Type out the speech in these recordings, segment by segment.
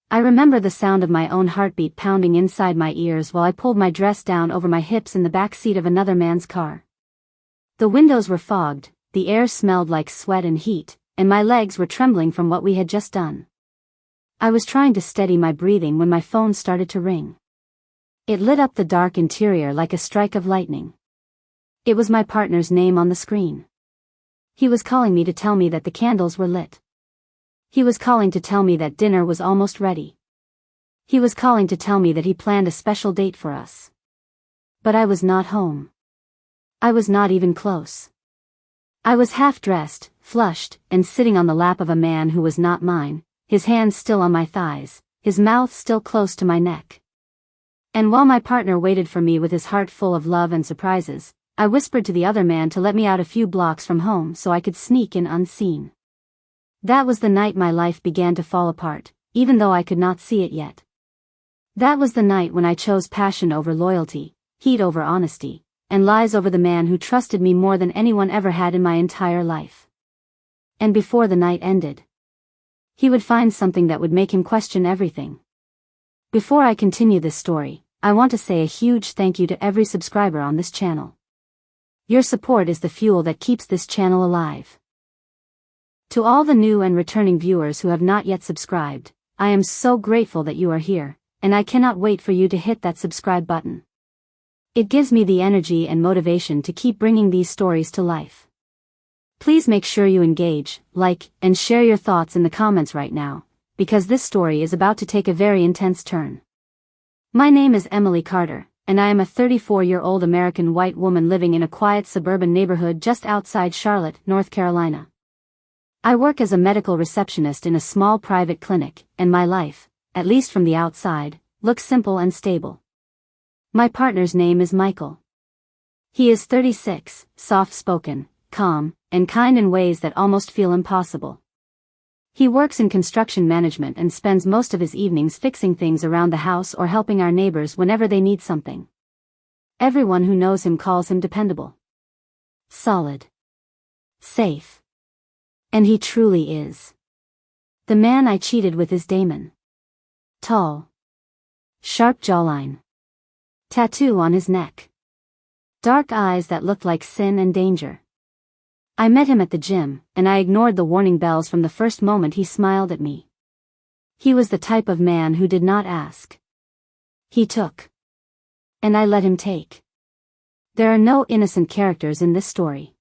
I remember the sound of my own heartbeat pounding inside my ears while I pulled my dress down over my hips in the back seat of another man's car. The windows were fogged, the air smelled like sweat and heat, and my legs were trembling from what we had just done. I was trying to steady my breathing when my phone started to ring. It lit up the dark interior like a strike of lightning. It was my partner's name on the screen. He was calling me to tell me that the candles were lit. He was calling to tell me that dinner was almost ready. He was calling to tell me that he planned a special date for us. But I was not home. I was not even close. I was half-dressed, flushed, and sitting on the lap of a man who was not mine, his hands still on my thighs, his mouth still close to my neck. And while my partner waited for me with his heart full of love and surprises, I whispered to the other man to let me out a few blocks from home so I could sneak in unseen. That was the night my life began to fall apart, even though I could not see it yet. That was the night when I chose passion over loyalty, heat over honesty, and lies over the man who trusted me more than anyone ever had in my entire life. And before the night ended, he would find something that would make him question everything. Before I continue this story, I want to say a huge thank you to every subscriber on this channel. Your support is the fuel that keeps this channel alive. To all the new and returning viewers who have not yet subscribed, I am so grateful that you are here, and I cannot wait for you to hit that subscribe button. It gives me the energy and motivation to keep bringing these stories to life. Please make sure you engage, like, and share your thoughts in the comments right now, because this story is about to take a very intense turn. My name is Emily Carter, and I am a 34-year-old American white woman living in a quiet suburban neighborhood just outside Charlotte, North Carolina. I work as a medical receptionist in a small private clinic, and my life, at least from the outside, looks simple and stable. My partner's name is Michael. He is 36, soft-spoken, calm, and kind in ways that almost feel impossible. He works in construction management and spends most of his evenings fixing things around the house or helping our neighbors whenever they need something. Everyone who knows him calls him dependable, solid, safe. And he truly is. The man I cheated with is Damon. Tall. Sharp jawline. Tattoo on his neck. Dark eyes that looked like sin and danger. I met him at the gym, and I ignored the warning bells from the first moment he smiled at me. He was the type of man who did not ask. He took. And I let him take. There are no innocent characters in this story.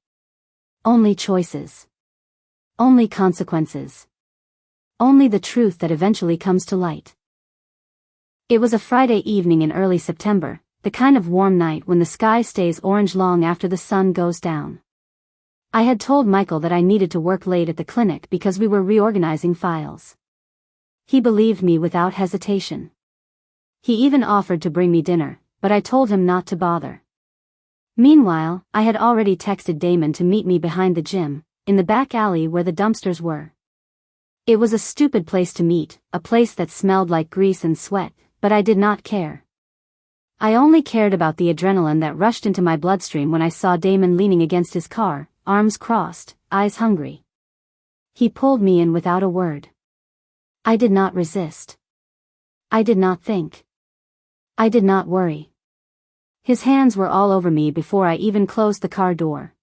Only choices. Only consequences. Only the truth that eventually comes to light. It was a Friday evening in early September, the kind of warm night when the sky stays orange long after the sun goes down. I had told Michael that I needed to work late at the clinic because we were reorganizing files. He believed me without hesitation. He even offered to bring me dinner, but I told him not to bother. Meanwhile, I had already texted Damon to meet me behind the gym, in the back alley where the dumpsters were. It was a stupid place to meet, a place that smelled like grease and sweat, but I did not care. I only cared about the adrenaline that rushed into my bloodstream when I saw Damon leaning against his car, arms crossed, eyes hungry. He pulled me in without a word. I did not resist. I did not think. I did not worry. His hands were all over me before I even closed the car door.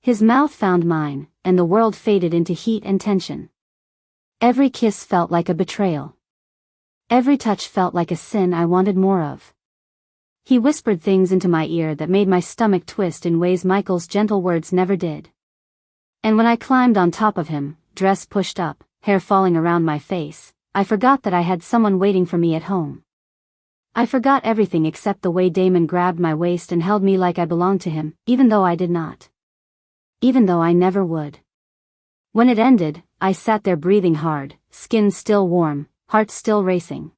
His mouth found mine, and the world faded into heat and tension. Every kiss felt like a betrayal. Every touch felt like a sin I wanted more of. He whispered things into my ear that made my stomach twist in ways Michael's gentle words never did. And when I climbed on top of him, dress pushed up, hair falling around my face, I forgot that I had someone waiting for me at home. I forgot everything except the way Damon grabbed my waist and held me like I belonged to him, even though I did not. Even though I never would. When it ended, I sat there breathing hard, skin still warm, heart still racing.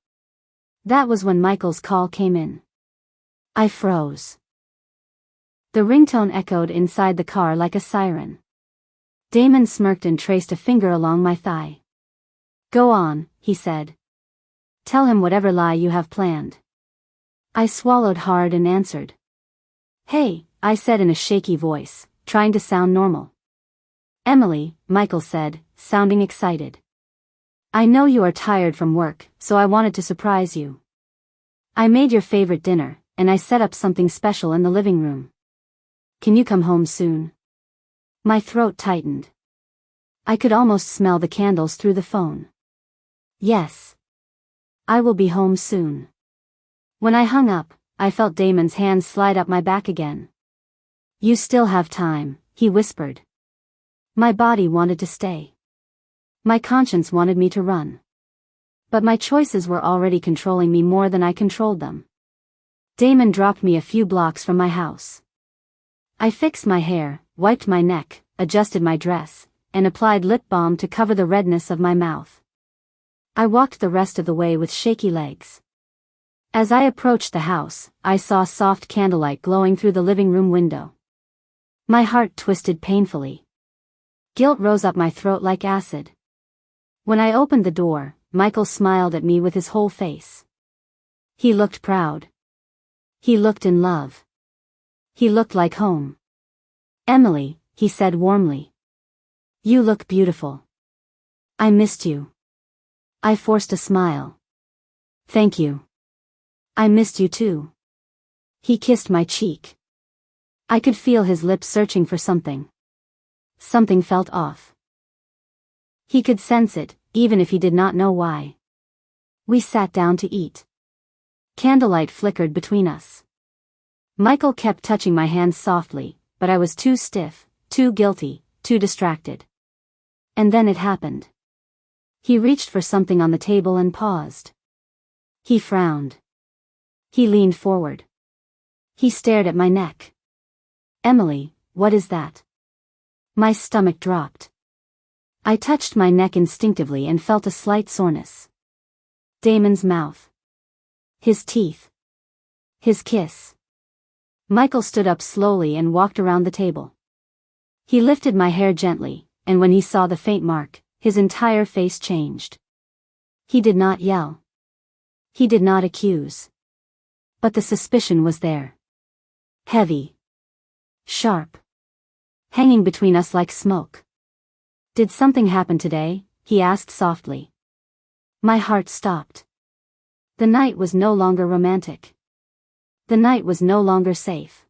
That was when Michael's call came in. I froze. The ringtone echoed inside the car like a siren. Damon smirked and traced a finger along my thigh. "Go on," he said. "Tell him whatever lie you have planned." I swallowed hard and answered. "Hey," I said in a shaky voice, trying to sound normal. "Emily," Michael said, sounding excited. I know you are tired from work, so I wanted to surprise you. I made your favorite dinner, and I set up something special in the living room. Can you come home soon? My throat tightened. I could almost smell the candles through the phone. Yes. I will be home soon. When I hung up, I felt Damon's hand slide up my back again. You still have time, he whispered. My body wanted to stay. My conscience wanted me to run. But my choices were already controlling me more than I controlled them. Damon dropped me a few blocks from my house. I fixed my hair, wiped my neck, adjusted my dress, and applied lip balm to cover the redness of my mouth. I walked the rest of the way with shaky legs. As I approached the house, I saw soft candlelight glowing through the living room window. My heart twisted painfully. Guilt rose up my throat like acid. When I opened the door, Michael smiled at me with his whole face. He looked proud. He looked in love. He looked like home. Emily, he said warmly. You look beautiful. I missed you. I forced a smile. Thank you. I missed you too. He kissed my cheek. I could feel his lips searching for something. Something felt off. He could sense it, even if he did not know why. We sat down to eat. Candlelight flickered between us. Michael kept touching my hands softly, but I was too stiff, too guilty, too distracted. And then it happened. He reached for something on the table and paused. He frowned. He leaned forward. He stared at my neck. Emily, what is that? My stomach dropped. I touched my neck instinctively and felt a slight soreness. Damon's mouth. His teeth. His kiss. Michael stood up slowly and walked around the table. He lifted my hair gently, and when he saw the faint mark, his entire face changed. He did not yell. He did not accuse. But the suspicion was there. Heavy. Sharp. Hanging between us like smoke. Did something happen today? He asked softly. My heart stopped. The night was no longer romantic. The night was no longer safe.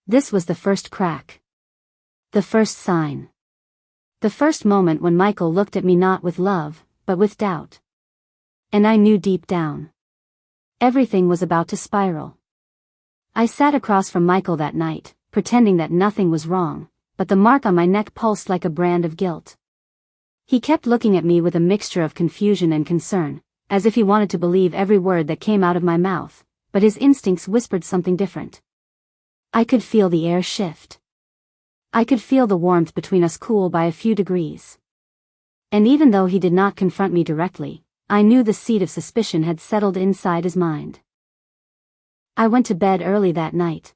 This was the first crack. The first sign. The first moment when Michael looked at me not with love, but with doubt. And I knew deep down. Everything was about to spiral. I sat across from Michael that night, pretending that nothing was wrong, but the mark on my neck pulsed like a brand of guilt. He kept looking at me with a mixture of confusion and concern, as if he wanted to believe every word that came out of my mouth, but his instincts whispered something different. I could feel the air shift. I could feel the warmth between us cool by a few degrees. And even though he did not confront me directly, I knew the seed of suspicion had settled inside his mind. I went to bed early that night.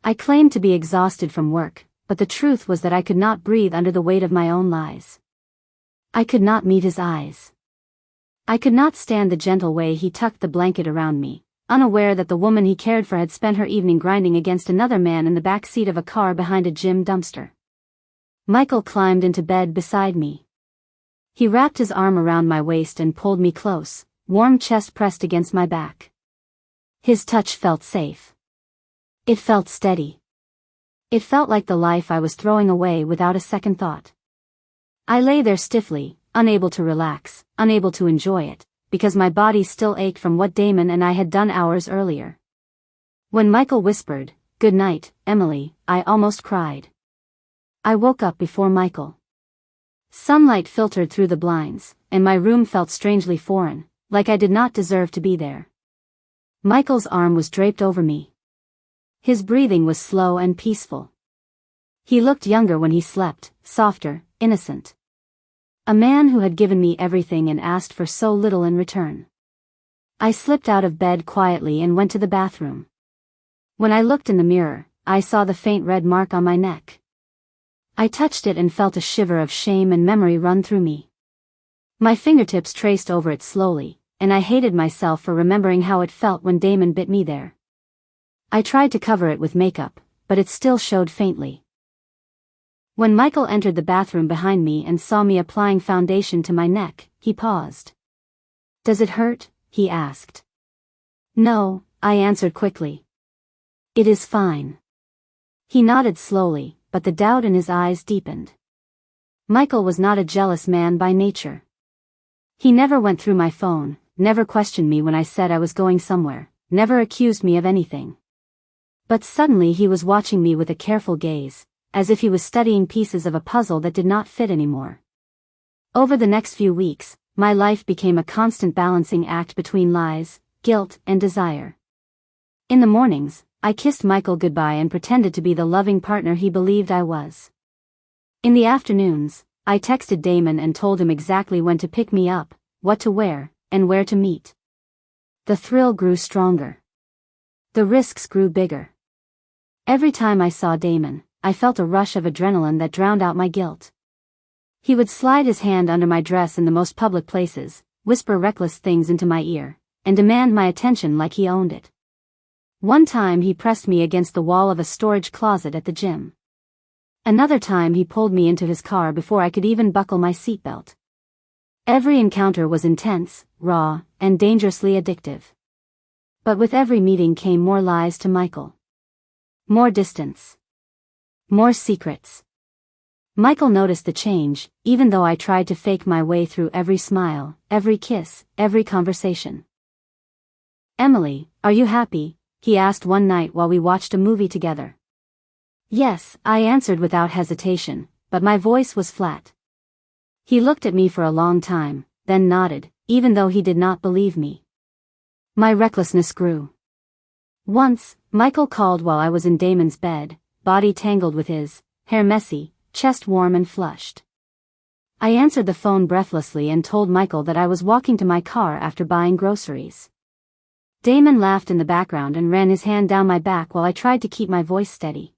I claimed to be exhausted from work, but the truth was that I could not breathe under the weight of my own lies. I could not meet his eyes. I could not stand the gentle way he tucked the blanket around me, unaware that the woman he cared for had spent her evening grinding against another man in the back seat of a car behind a gym dumpster. Michael climbed into bed beside me. He wrapped his arm around my waist and pulled me close, warm chest pressed against my back. His touch felt safe. It felt steady. It felt like the life I was throwing away without a second thought. I lay there stiffly, unable to relax, unable to enjoy it, because my body still ached from what Damon and I had done hours earlier. When Michael whispered, "Good night, Emily," I almost cried. I woke up before Michael. Sunlight filtered through the blinds, and my room felt strangely foreign, like I did not deserve to be there. Michael's arm was draped over me. His breathing was slow and peaceful. He looked younger when he slept, softer, innocent. A man who had given me everything and asked for so little in return. I slipped out of bed quietly and went to the bathroom. When I looked in the mirror, I saw the faint red mark on my neck. I touched it and felt a shiver of shame and memory run through me. My fingertips traced over it slowly, and I hated myself for remembering how it felt when Damon bit me there. I tried to cover it with makeup, but it still showed faintly. When Michael entered the bathroom behind me and saw me applying foundation to my neck, he paused. Does it hurt? He asked. No, I answered quickly. It is fine. He nodded slowly, but the doubt in his eyes deepened. Michael was not a jealous man by nature. He never went through my phone, never questioned me when I said I was going somewhere, never accused me of anything. But suddenly he was watching me with a careful gaze, as if he was studying pieces of a puzzle that did not fit anymore. Over the next few weeks, my life became a constant balancing act between lies, guilt, and desire. In the mornings, I kissed Michael goodbye and pretended to be the loving partner he believed I was. In the afternoons, I texted Damon and told him exactly when to pick me up, what to wear, and where to meet. The thrill grew stronger. The risks grew bigger. Every time I saw Damon, I felt a rush of adrenaline that drowned out my guilt. He would slide his hand under my dress in the most public places, whisper reckless things into my ear, and demand my attention like he owned it. One time he pressed me against the wall of a storage closet at the gym. Another time he pulled me into his car before I could even buckle my seatbelt. Every encounter was intense, raw, and dangerously addictive. But with every meeting came more lies to Michael. More distance. More secrets. Michael noticed the change, even though I tried to fake my way through every smile, every kiss, every conversation. Emily, are you happy? He asked one night while we watched a movie together. Yes, I answered without hesitation, but my voice was flat. He looked at me for a long time, then nodded, even though he did not believe me. My recklessness grew. Once, Michael called while I was in Damon's bed, body tangled with his, hair messy, chest warm and flushed. I answered the phone breathlessly and told Michael that I was walking to my car after buying groceries. Damon laughed in the background and ran his hand down my back while I tried to keep my voice steady.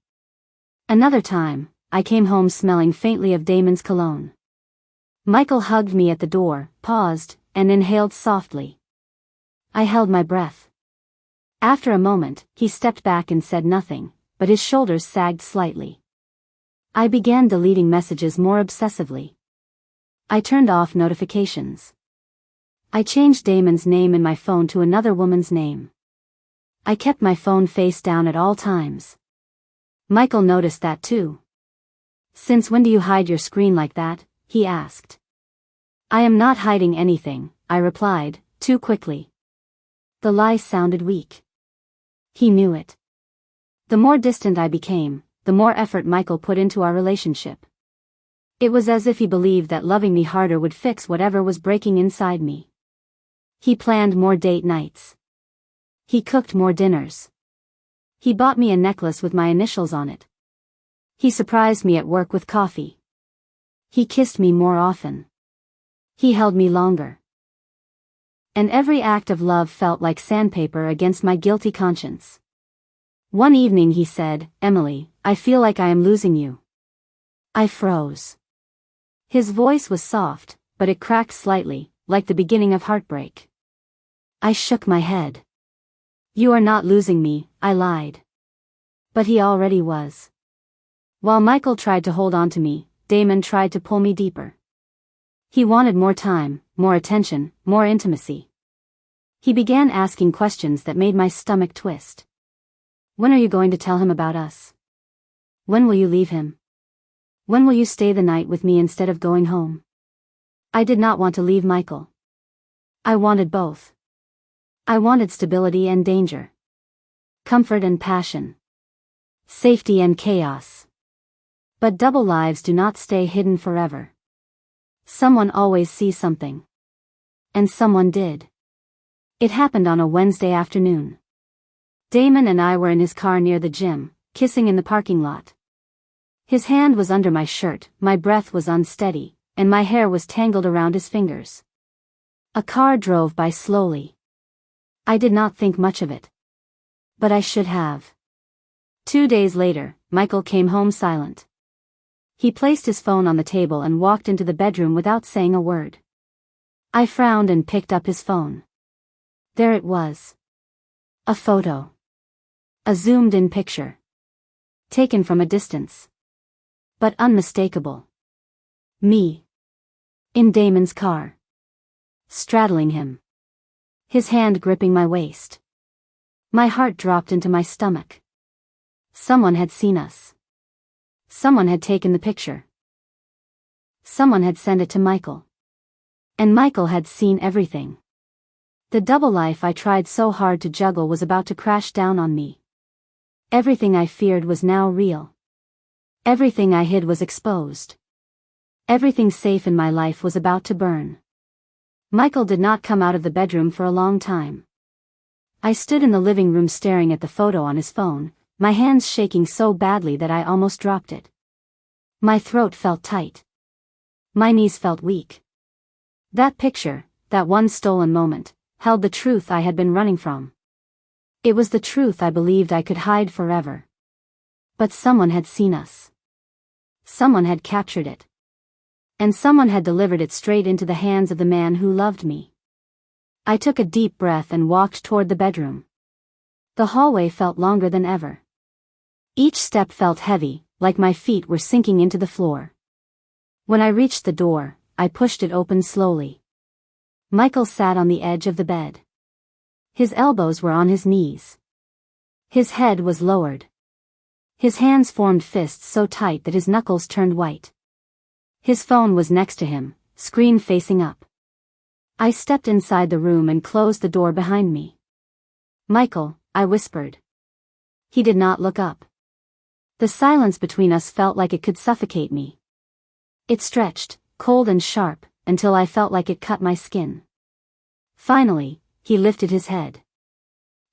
Another time, I came home smelling faintly of Damon's cologne. Michael hugged me at the door, paused, and inhaled softly. I held my breath. After a moment, he stepped back and said nothing, but his shoulders sagged slightly. I began deleting messages more obsessively. I turned off notifications. I changed Damon's name in my phone to another woman's name. I kept my phone face down at all times. Michael noticed that too. Since when do you hide your screen like that? He asked. I am not hiding anything, I replied, too quickly. The lie sounded weak. He knew it. The more distant I became, the more effort Michael put into our relationship. It was as if he believed that loving me harder would fix whatever was breaking inside me. He planned more date nights. He cooked more dinners. He bought me a necklace with my initials on it. He surprised me at work with coffee. He kissed me more often. He held me longer. And every act of love felt like sandpaper against my guilty conscience. One evening he said, Emily, I feel like I am losing you. I froze. His voice was soft, but it cracked slightly, like the beginning of heartbreak. I shook my head. You are not losing me, I lied. But he already was. While Michael tried to hold on to me, Damon tried to pull me deeper. He wanted more time, more attention, more intimacy. He began asking questions that made my stomach twist. When are you going to tell him about us? When will you leave him? When will you stay the night with me instead of going home? I did not want to leave Michael. I wanted both. I wanted stability and danger. Comfort and passion. Safety and chaos. But double lives do not stay hidden forever. Someone always sees something. And someone did. It happened on a Wednesday afternoon. Damon and I were in his car near the gym, kissing in the parking lot. His hand was under my shirt, my breath was unsteady, and my hair was tangled around his fingers. A car drove by slowly. I did not think much of it. But I should have. 2 days later, Michael came home silent. He placed his phone on the table and walked into the bedroom without saying a word. I frowned and picked up his phone. There it was. A photo. A zoomed-in picture. Taken from a distance. But unmistakable. Me. In Damon's car. straddling him. His hand gripping my waist. My heart dropped into my stomach. Someone had seen us. Someone had taken the picture. Someone had sent it to Michael. And Michael had seen everything. The double life I tried so hard to juggle was about to crash down on me. Everything I feared was now real. Everything I hid was exposed. Everything safe in my life was about to burn. Michael did not come out of the bedroom for a long time. I stood in the living room staring at the photo on his phone, my hands shaking so badly that I almost dropped it. My throat felt tight. My knees felt weak. That picture, that one stolen moment, held the truth I had been running from. It was the truth I believed I could hide forever. But someone had seen us. Someone had captured it. And someone had delivered it straight into the hands of the man who loved me. I took a deep breath and walked toward the bedroom. The hallway felt longer than ever. Each step felt heavy, like my feet were sinking into the floor. When I reached the door, I pushed it open slowly. Michael sat on the edge of the bed. His elbows were on his knees. His head was lowered. His hands formed fists so tight that his knuckles turned white. His phone was next to him, screen facing up. I stepped inside the room and closed the door behind me. "Michael," I whispered. He did not look up. The silence between us felt like it could suffocate me. It stretched, cold and sharp, until I felt like it cut my skin. Finally, he lifted his head.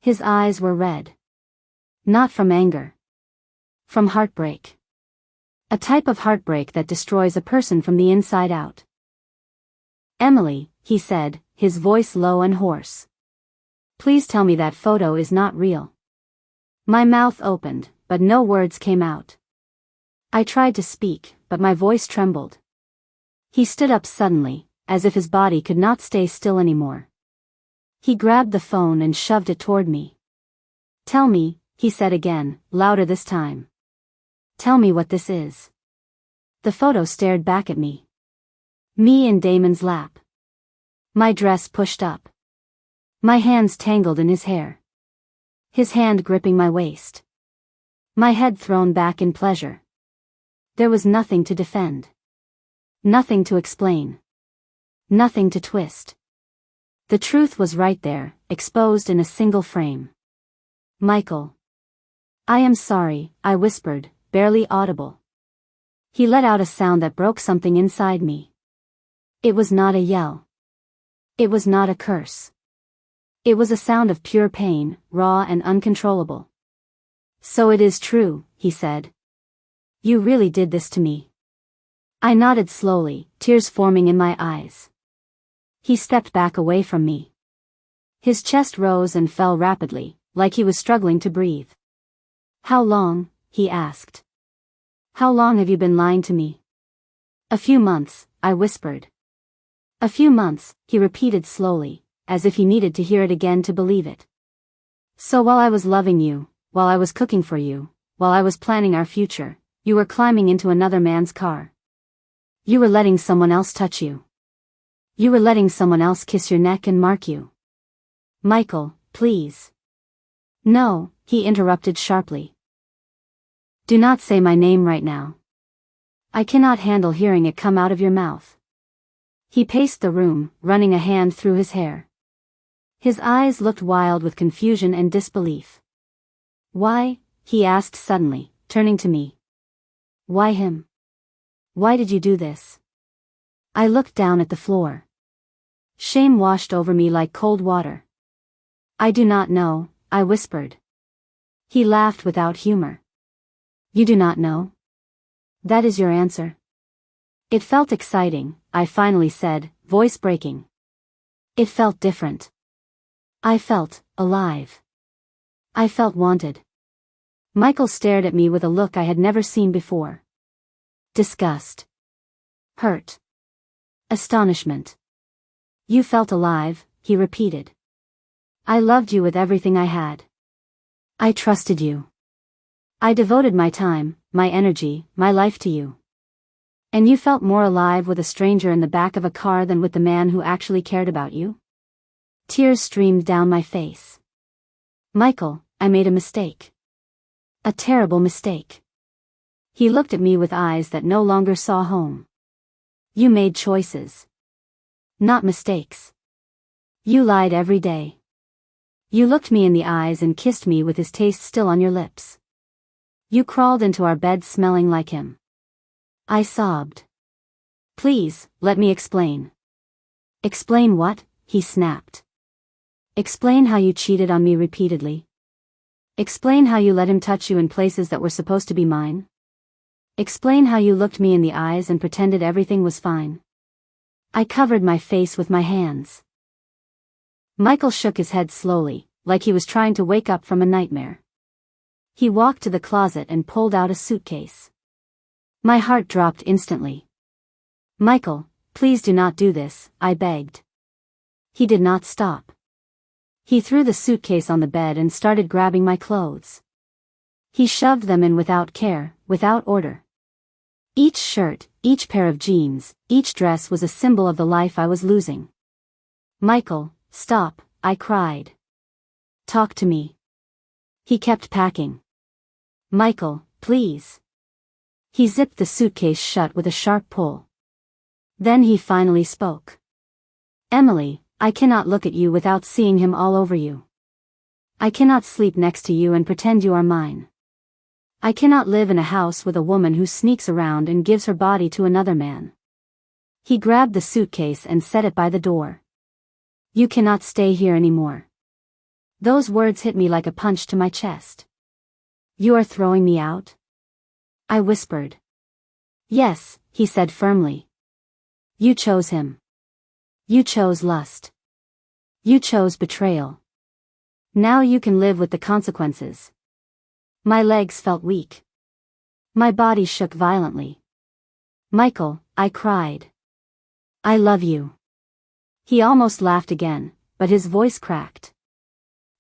His eyes were red. Not from anger. From heartbreak. A type of heartbreak that destroys a person from the inside out. "Emily," he said, his voice low and hoarse. "Please tell me that photo is not real." My mouth opened, but no words came out. I tried to speak, but my voice trembled. He stood up suddenly, as if his body could not stay still anymore. He grabbed the phone and shoved it toward me. "Tell me," he said again, louder this time. "Tell me what this is." The photo stared back at me. Me in Damon's lap. My dress pushed up. My hands tangled in his hair. His hand gripping my waist. My head thrown back in pleasure. There was nothing to defend. Nothing to explain. Nothing to twist. The truth was right there, exposed in a single frame. "Michael. I am sorry," I whispered, barely audible. He let out a sound that broke something inside me. It was not a yell. It was not a curse. It was a sound of pure pain, raw and uncontrollable. "So it is true," he said. "You really did this to me." I nodded slowly, tears forming in my eyes. He stepped back away from me. His chest rose and fell rapidly, like he was struggling to breathe. "How long?" he asked. "How long have you been lying to me?" "A few months," I whispered. "A few months," he repeated slowly, as if he needed to hear it again to believe it. "So while I was loving you, while I was cooking for you, while I was planning our future, you were climbing into another man's car. You were letting someone else touch you. You were letting someone else kiss your neck and mark you." "Michael, please." "No," he interrupted sharply. "Do not say my name right now. I cannot handle hearing it come out of your mouth." He paced the room, running a hand through his hair. His eyes looked wild with confusion and disbelief. "Why?" he asked suddenly, turning to me. "Why him? Why did you do this?" I looked down at the floor. Shame washed over me like cold water. "I do not know," I whispered. He laughed without humor. "You do not know? That is your answer?" It felt exciting, I finally said, voice breaking. It felt different. I felt alive. I felt wanted. Michael stared at me with a look I had never seen before. Disgust. Hurt. Astonishment. "You felt alive," he repeated. "I loved you with everything I had. I trusted you. I devoted my time, my energy, my life to you. And you felt more alive with a stranger in the back of a car than with the man who actually cared about you? Tears streamed down my face. Michael, I made a mistake. A terrible mistake. He looked at me with eyes that no longer saw home. You made choices. Not mistakes. You lied every day. You looked me in the eyes and kissed me with his taste still on your lips. You crawled into our bed smelling like him. I sobbed. Please, let me explain. Explain what? He snapped. Explain how you cheated on me repeatedly. Explain how you let him touch you in places that were supposed to be mine. Explain how you looked me in the eyes and pretended everything was fine. I covered my face with my hands. Michael shook his head slowly, like he was trying to wake up from a nightmare. He walked to the closet and pulled out a suitcase. My heart dropped instantly. Michael, please do not do this, I begged. He did not stop. He threw the suitcase on the bed and started grabbing my clothes. He shoved them in without care, without order. Each shirt, each pair of jeans, each dress was a symbol of the life I was losing. Michael, stop, I cried. Talk to me. He kept packing. Michael, please. He zipped the suitcase shut with a sharp pull. Then he finally spoke. Emily, I cannot look at you without seeing him all over you. I cannot sleep next to you and pretend you are mine. I cannot live in a house with a woman who sneaks around and gives her body to another man. He grabbed the suitcase and set it by the door. You cannot stay here anymore. Those words hit me like a punch to my chest. You are throwing me out? I whispered. Yes, he said firmly. You chose him. You chose lust. You chose betrayal. Now you can live with the consequences. My legs felt weak. My body shook violently. Michael, I cried. I love you. He almost laughed again, but his voice cracked.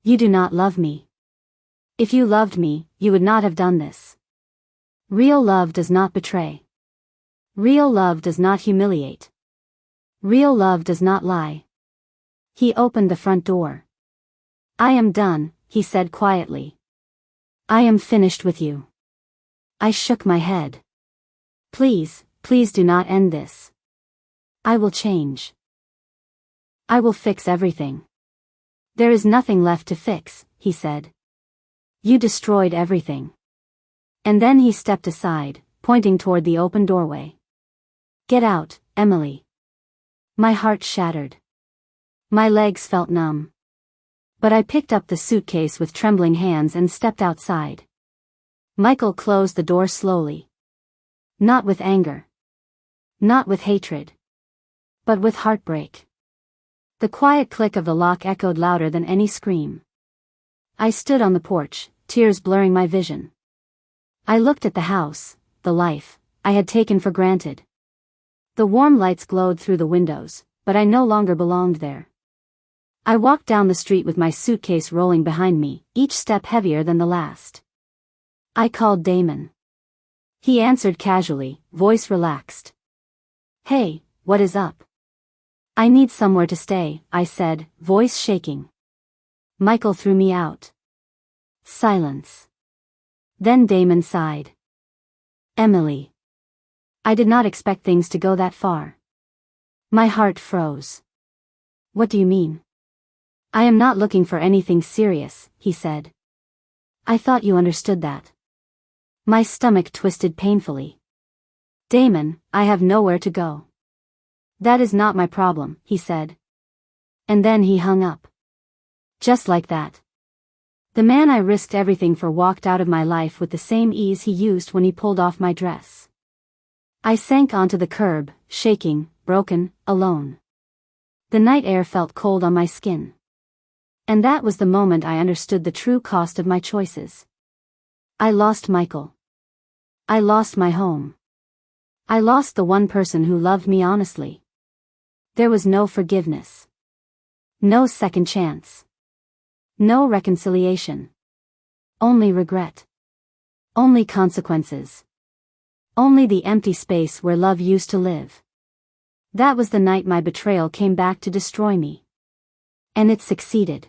You do not love me. If you loved me, you would not have done this. Real love does not betray. Real love does not humiliate. Real love does not lie. He opened the front door. I am done, he said quietly. I am finished with you. I shook my head. Please, please do not end this. I will change. I will fix everything. There is nothing left to fix, he said. You destroyed everything. And then he stepped aside, pointing toward the open doorway. Get out, Emily. My heart shattered. My legs felt numb. But I picked up the suitcase with trembling hands and stepped outside. Michael closed the door slowly. Not with anger. Not with hatred. But with heartbreak. The quiet click of the lock echoed louder than any scream. I stood on the porch, tears blurring my vision. I looked at the house, the life I had taken for granted. The warm lights glowed through the windows, but I no longer belonged there. I walked down the street with my suitcase rolling behind me, each step heavier than the last. I called Damon. He answered casually, voice relaxed. Hey, what is up? I need somewhere to stay, I said, voice shaking. Michael threw me out. Silence. Then Damon sighed. Emily. I did not expect things to go that far. My heart froze. What do you mean? I am not looking for anything serious, he said. I thought you understood that. My stomach twisted painfully. Damon, I have nowhere to go. That is not my problem, he said. And then he hung up. Just like that. The man I risked everything for walked out of my life with the same ease he used when he pulled off my dress. I sank onto the curb, shaking, broken, alone. The night air felt cold on my skin. And that was the moment I understood the true cost of my choices. I lost Michael. I lost my home. I lost the one person who loved me honestly. There was no forgiveness. No second chance. No reconciliation. Only regret. Only consequences. Only the empty space where love used to live. That was the night my betrayal came back to destroy me. And it succeeded.